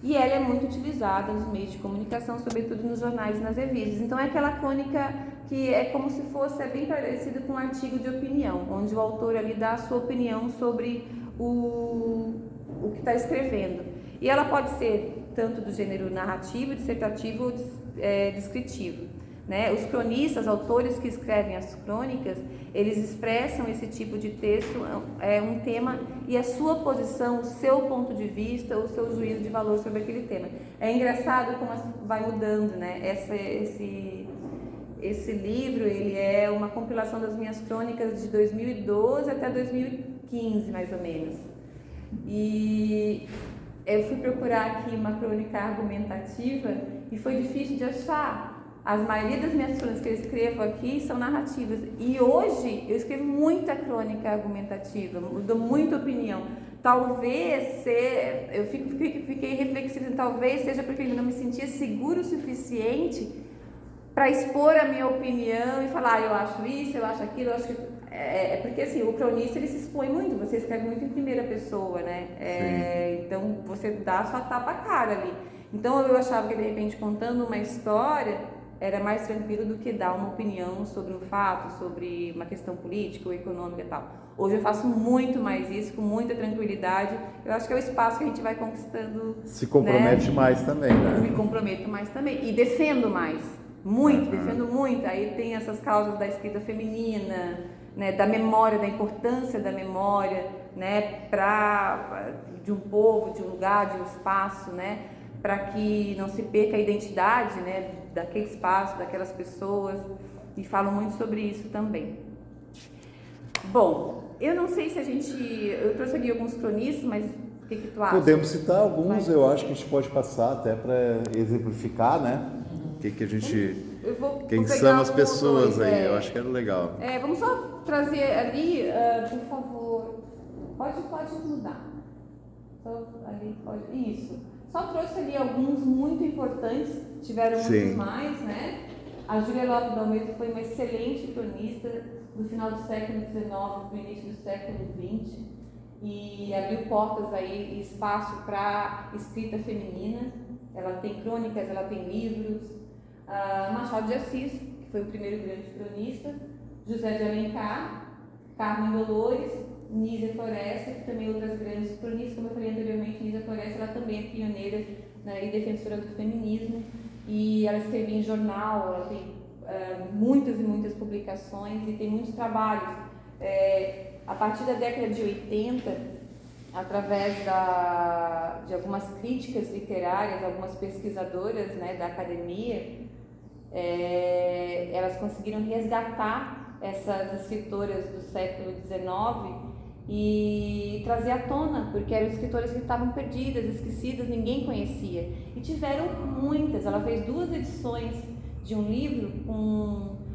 E ela é muito utilizada nos meios de comunicação, sobretudo nos jornais e nas revistas. Então é aquela crônica que é como se fosse bem parecido com um artigo de opinião, onde o autor ali dá a sua opinião sobre o que está escrevendo. E ela pode ser tanto do gênero narrativo, dissertativo ou descritivo. Né? Os cronistas, autores que escrevem as crônicas, eles expressam esse tipo de texto, um tema e a sua posição, o seu ponto de vista, o seu juízo de valor sobre aquele tema. É engraçado como vai mudando, né? Esse livro, ele é uma compilação das minhas crônicas de 2012 até 2015, mais ou menos. E eu fui procurar aqui uma crônica argumentativa e foi difícil de achar. A maioria das minhas crônicas que eu escrevo aqui são narrativas. E hoje eu escrevo muita crônica argumentativa, dou muita opinião. Talvez eu fiquei reflexiva, talvez seja porque eu não me sentia seguro o suficiente para expor a minha opinião e falar, eu acho isso, eu acho aquilo, eu acho que... porque assim, o cronista ele se expõe muito, você escreve muito em primeira pessoa, né? Então você dá a sua tapa a cara ali. Então eu achava que de repente contando uma história era mais tranquilo do que dar uma opinião sobre um fato, sobre uma questão política ou econômica e tal. Hoje eu faço muito mais isso, com muita tranquilidade. Eu acho que é o espaço que a gente vai conquistando. Se compromete, né? Mais também, né? Me comprometo mais também. E defendo mais. Muito, defendo muito. Aí tem essas causas da escrita feminina, né, da memória, da importância da memória, né, de um povo, de um lugar, de um espaço, né, para que não se perca a identidade, né, daquele espaço, daquelas pessoas, e falo muito sobre isso também. Bom, eu não sei se eu trouxe aqui alguns cronistas, mas o que tu acha? Podemos citar alguns, eu acho que a gente pode passar até para exemplificar, né, o que a gente... Quem são as pessoas aí, eu acho que era legal. Vamos só trazer ali, por favor, pode mudar. Só ali, isso. Só trouxe ali alguns muito importantes, tiveram muitos mais, né? A Júlia Lopes de Almeida foi uma excelente cronista do final do século XIX para o início do século XX e abriu portas aí, espaço para escrita feminina. Ela tem crônicas, ela tem livros. Machado de Assis, que foi o primeiro grande cronista, José de Alencar, Carmen Dolores, Nízia Floresta, que também outras grandes cronistas, como eu falei anteriormente, Nízia Floresta, ela também é pioneira, né, e defensora do feminismo, e ela escrevia em jornal, ela tem muitas e muitas publicações e tem muitos trabalhos. A partir da década de 80, através de algumas críticas literárias, algumas pesquisadoras, né, da academia, elas conseguiram resgatar essas escritoras do século XIX e trazer à tona, porque eram escritoras que estavam perdidas, esquecidas, ninguém conhecia. E tiveram muitas, ela fez 2 edições de um livro,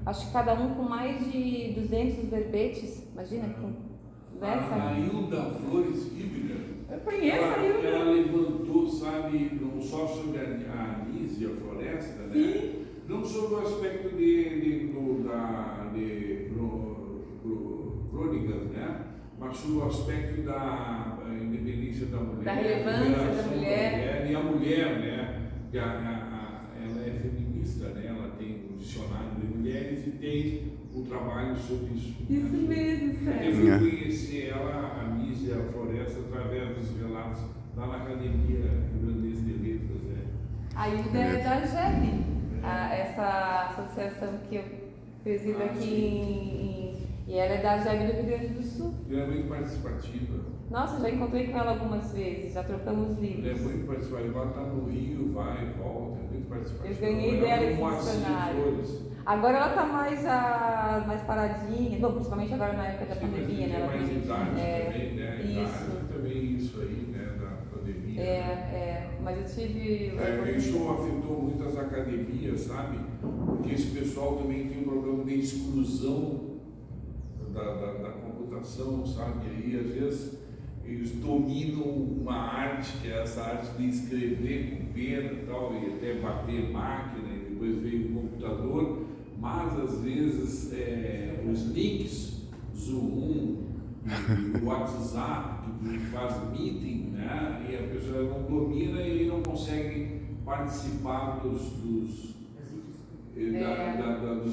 acho que cada um com mais de 200 verbetes, imagina, a Hilda Flores Ibner. Eu conheço a Hilda. Ela levantou, sabe, não só sobre a Nízia Floresta, né? Sim. Não sobre o aspecto crônicas, né? Mas sobre o aspecto da independência da mulher, da relevância da mulher. E a mulher, né? Ela é feminista, né? Ela tem um dicionário de mulheres e tem um trabalho sobre isso. Isso mesmo, sério. Eu fui conhecer ela, a Nízia Floresta, através dos relatos lá na Academia Rio-Grandense de Letras. Né? A Hilda é da GEB, essa associação que eu presido aqui E ela é da GEB do Rio Grande do Sul. Ela é muito participativa. Nossa, já encontrei com ela algumas vezes, já trocamos livros. Ela é muito participativa. Ela está no Rio, vai e volta, é muito participativa. Eu ganhei dela esse Moacir dicionário. Flores. Agora ela tá mais paradinha, bom, principalmente agora na época da pandemia, né? Ela mais tem idade também, né? Isso. Idade também isso aí, né? Da pandemia. Mas eu tive. Isso afetou muito as academias, sabe? Porque esse pessoal também tem um problema de exclusão da computação, sabe? E aí, às vezes, eles dominam uma arte, que é essa arte de escrever com pena e tal, e até bater máquina, e depois veio o computador, mas às vezes os links, Zoom, o WhatsApp, que faz meeting, né? E a pessoa não domina e não consegue participar dos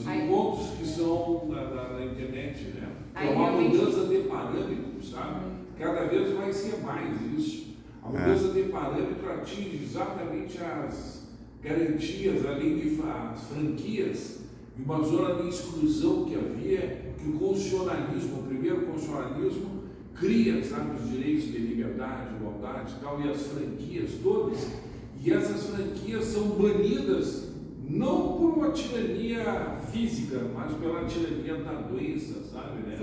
encontros que são na internet, né? É uma mudança de parâmetro, sabe? Cada vez vai ser mais isso. A mudança de parâmetro atinge exatamente as garantias ali, as franquias, e uma zona de exclusão que havia, que o constitucionalismo, o primeiro constitucionalismo, cria, sabe, os direitos de liberdade, igualdade e tal, e as franquias todas, e essas franquias são banidas não por uma tirania física, mas pela tirania da doença, sabe, né?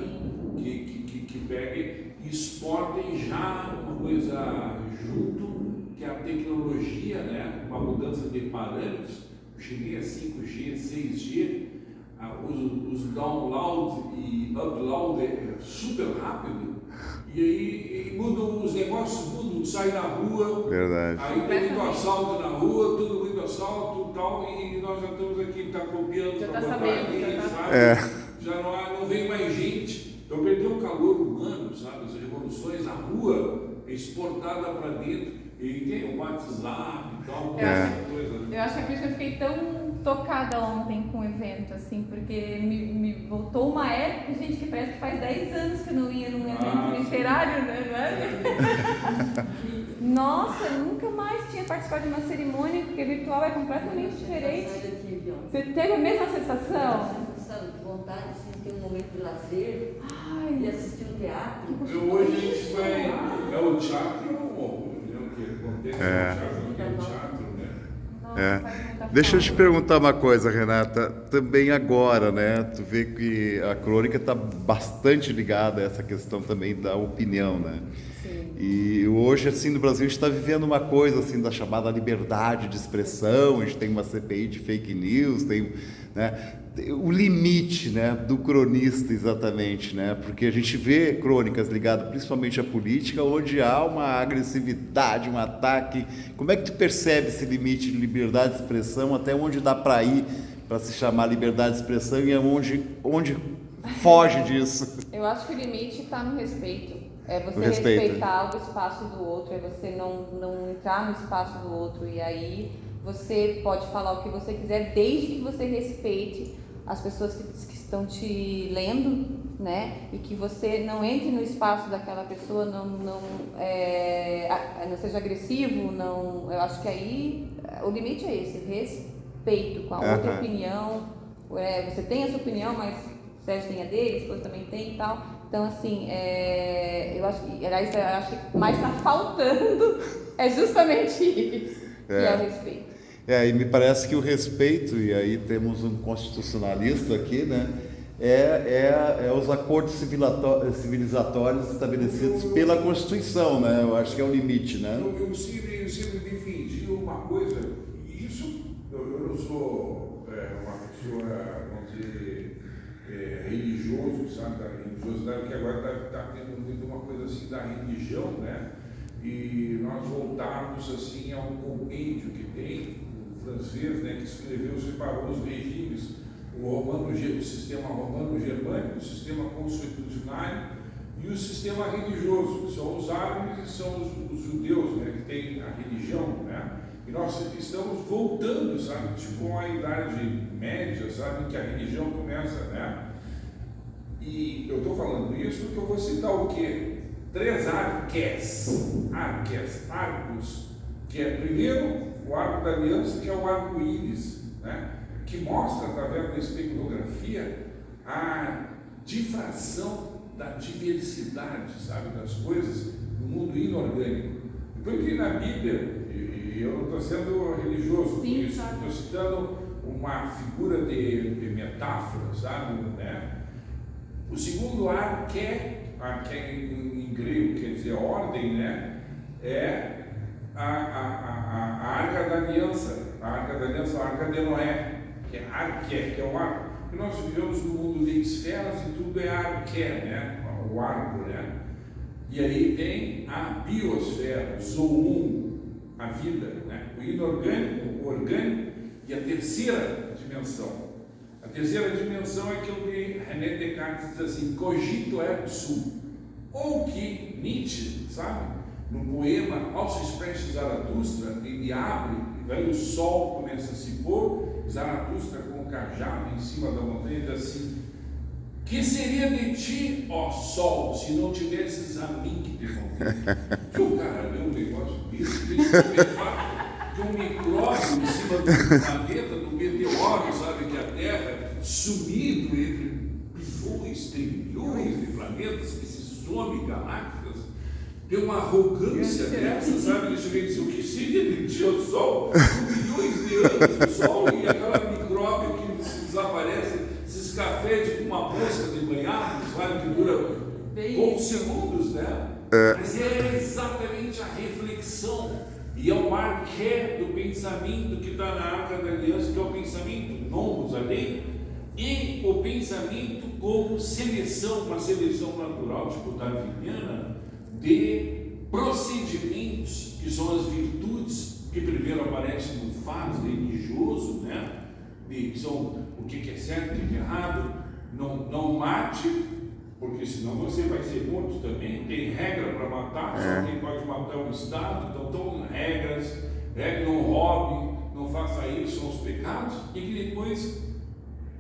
Que pega e exportem já uma coisa junto, que é a tecnologia, né? Uma mudança de parâmetros, cheguei a 5G, 6G, os download e upload é super rápido, e aí mudam os negócios, mudam, sai na rua, verdade. Aí tem muito assalto na rua, tudo muito assalto e tal, e nós já estamos aqui, tá copiando, já para tá botar sabendo, ali, já tá... sabe? Já não vem mais gente, então perdeu o calor humano, sabe? As revoluções, a rua exportada para dentro, e tem o WhatsApp e tal, essa coisa, né? Eu acho que é por isso que eu fiquei tão tocada ontem com o evento, assim, porque me voltou uma época, gente, que parece que faz 10 anos que eu não ia num evento literário, né? Não é? Nossa, eu nunca mais tinha participado de uma cerimônia, porque virtual é completamente diferente. Você teve a mesma sensação? De vontade de ter um momento de lazer e assistir um teatro. Hoje a gente vai. É o teatro, o que acontece no teatro, né? Deixa eu te perguntar uma coisa, Renata. Também agora, né? Tu vê que a crônica está bastante ligada a essa questão também da opinião, né? Sim. E hoje, assim, no Brasil, a gente está vivendo uma coisa, assim, da chamada liberdade de expressão. A gente tem uma CPI de fake news, tem, né, o limite, né, do cronista, exatamente, né? Porque a gente vê crônicas ligadas principalmente à política, onde há uma agressividade, um ataque. Como é que tu percebe esse limite de liberdade de expressão, até onde dá para ir para se chamar liberdade de expressão e onde foge disso? Eu acho que o limite está no respeito. É você respeitar o espaço do outro, é você não entrar no espaço do outro, e aí você pode falar o que você quiser, desde que você respeite as pessoas que estão te lendo, né? E que você não entre no espaço daquela pessoa, não seja agressivo, não. Eu acho que aí o limite é esse, respeito com a outra opinião. Você tem a sua opinião, mas o Sérgio tem a dele, depois também tem e tal. Então, assim, eu acho que mais está faltando é justamente isso, que é o respeito. E me parece que o respeito, e aí temos um constitucionalista aqui, né? É os acordos civilizatórios estabelecidos pela Constituição, né? Eu acho que é o limite, né? Eu sempre defendi uma coisa, e isso, eu não sou uma pessoa, vamos dizer, religioso, sabe, da religiosidade, que agora está tendo muito uma coisa assim da religião, né? E nós voltarmos assim a um compêndio que tem francês, né, que escreveu, separou os regimes, o sistema romano-germânico, o sistema constitucionário e o sistema religioso, que são os árabes e são os judeus, né, que tem a religião, né, e nós estamos voltando, sabe, tipo a Idade Média, sabe, que a religião começa, né, e eu estou falando isso porque eu vou citar o quê? 3 arcos, que é primeiro o arco da aliança, que é o arco-íris, né? Que mostra, através da especulografia, difração da diversidade, sabe, das coisas no mundo inorgânico. Porque na Bíblia, e eu não estou sendo religioso, estou citando uma figura de metáfora, sabe, né? O segundo arqué em grego quer dizer ordem, né? É a Arca da Aliança, a Arca de Noé, que é arqué, que é o arco. Porque nós vivemos no mundo de esferas e tudo é arqué, né? O arco, né? E aí tem a biosfera, o zoom, a vida, né? O inorgânico, o orgânico e a terceira dimensão. A terceira dimensão é aquilo que René Descartes diz assim, cogito ergo sum, ou que Nietzsche, sabe, no poema Ao se expresse Zaratustra, ele abre, e daí o sol começa a se pôr, Zaratustra com o cajado em cima da montanha diz assim, que seria de ti, ó sol, se não tivesses a mim que te contém? Que o cara vê um negócio desse, que um micróbio em cima do planeta, do meteoro, sabe, que a Terra sumido entre bilhões, trilhões de planetas, que se some galáxias, tem uma arrogância dessa, sabe, de chegar e dizer o que seria de ti, o Sol, bilhões de anos, o Sol e aquela micróbio que desaparece, se escafede com uma mosca de banhado, sabe, que dura poucos segundos, né? Mas é exatamente a reflexão. E é o arqué do pensamento que está na Arca da Aliança, que é o pensamento nomos ali, e o pensamento como seleção, uma seleção natural, tipo darwiniana, de procedimentos, que são as virtudes que primeiro aparecem no fato religioso, né? Que são o que é certo, o que é errado, não mate, porque senão você vai ser morto também, tem regra para matar, só quem pode matar o Estado, então estão regras, não roube, não faça isso, são os pecados, e que depois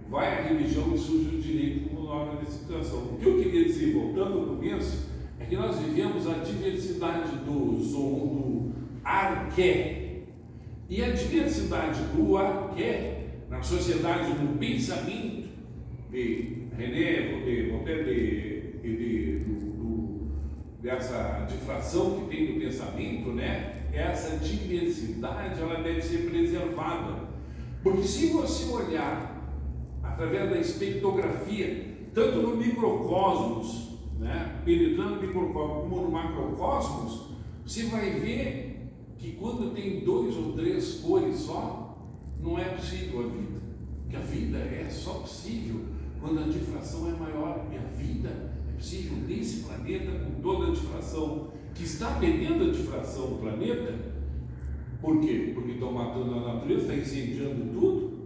vai a religião e surge o direito como norma de situação. O que eu queria dizer, voltando ao começo, é que nós vivemos a diversidade do arqué, e a diversidade do arqué na sociedade, no pensamento de René, dessa difração que tem no pensamento, né? Essa diversidade ela deve ser preservada, porque se você olhar através da espectrografia, tanto no microcosmos, né? Penetrando no microcosmos como no macrocosmos, você vai ver que quando tem 2 ou 3 cores só, não é possível a vida, que a vida é só possível quando a difração é maior, e a vida é possível nesse planeta com toda a difração que está perdendo a difração do planeta. Por quê? Porque estão matando a natureza, está incendiando tudo,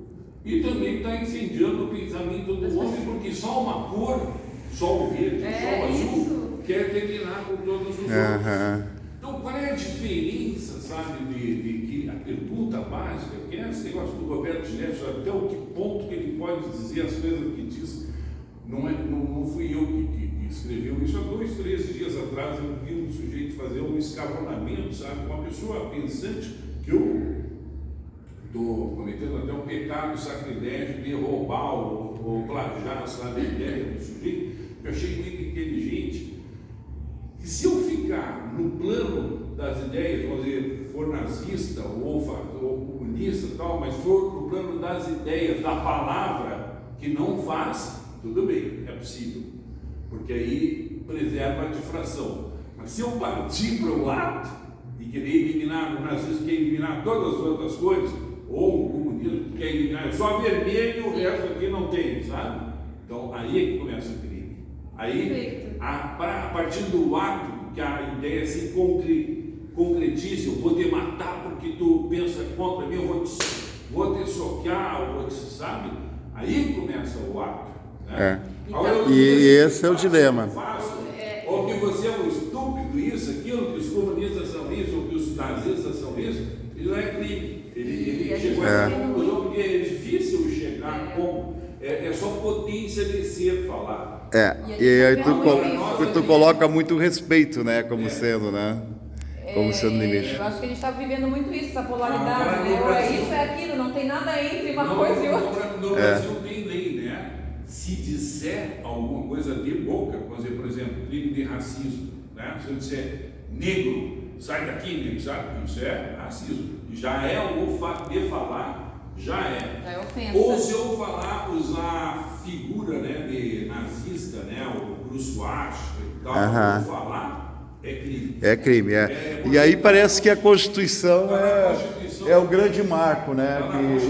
e também está incendiando o pensamento do homem, porque só uma cor, só o verde, só o azul, quer terminar com todos os outros. Então, qual é a diferença, sabe, de a pergunta básica, que é esse negócio do Roberto Jefferson, até o que ponto que ele pode dizer as coisas que diz? Não fui eu que escreveu isso. Há 2, 3 dias atrás eu vi um sujeito fazer um escalonamento, sabe, uma pessoa pensante, que eu estou cometendo até um pecado sacrilégio de roubar ou plagiar, sabe, a ideia do sujeito, que eu achei muito inteligente. E se eu ficar no plano das ideias, vamos dizer, for nazista ou comunista e tal, mas for no plano das ideias, da palavra, que não faz, tudo bem, é possível, porque aí preserva a difração. Mas se eu partir para o ato e querer eliminar, o nazismo quer eliminar todas as outras coisas, ou o comunismo quer eliminar só vermelho, o resto aqui não tem, sabe? Então aí é que começa o crime. Aí, a partir do ato que a ideia se concretize, eu vou te matar porque tu pensa contra mim, eu vou te socar, eu vou te, sabe? Aí começa o ato. Né? E esse é o dilema. Ou que você é um estúpido, isso, aquilo, que os comunistas são isso, ou que os nazistas são isso, isso não é crime. Ele chegou a essa conclusão, porque é difícil chegar como. É só potência de ser falado. E aí tu coloca muito respeito, né, como sendo, né? Como sendo limite. Eu acho que a gente está vivendo muito isso, essa polaridade, né? Ou é isso, é aquilo, não tem nada entre uma coisa e outra. No Brasil tem lei, né? se disser alguma coisa de boca, por exemplo, crime de racismo, né? Se eu disser negro, sai daqui, negro, sabe? Isso é racismo. Já é o fato de falar, já é. Já é ofensa. Ou se eu usar figura, né, de nazista, né, o Bruce Willis e tal, eu falar, é crime. É crime, E aí parece que a Constituição é o grande marco, né?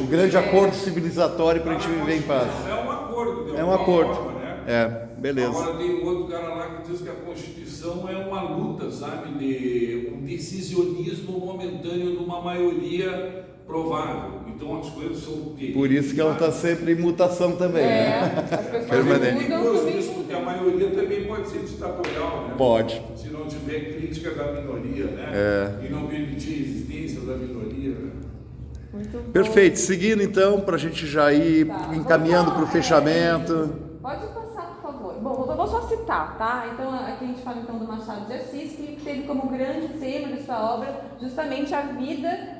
O grande acordo civilizatório para a gente viver em paz. É um acordo. É um acordo. Forma, né? Beleza. Agora tem um outro cara lá que diz que a Constituição é uma luta, sabe, de um decisionismo momentâneo de uma maioria provável. Então as coisas são terríveis. Por isso que ela está sempre em mutação também, né? As pessoas Permanente. mudam Isso, porque a maioria também pode ser ditatorial, né? Pode. Se não tiver crítica da minoria, né? E não permitir a existência da minoria, né? Muito bom. Perfeito. Seguindo então, para a gente já ir encaminhando para o fechamento. Pode passar, por favor. Bom, eu vou só citar, tá? Então, aqui a gente fala então do Machado de Assis, que teve como grande tema de sua obra justamente a vida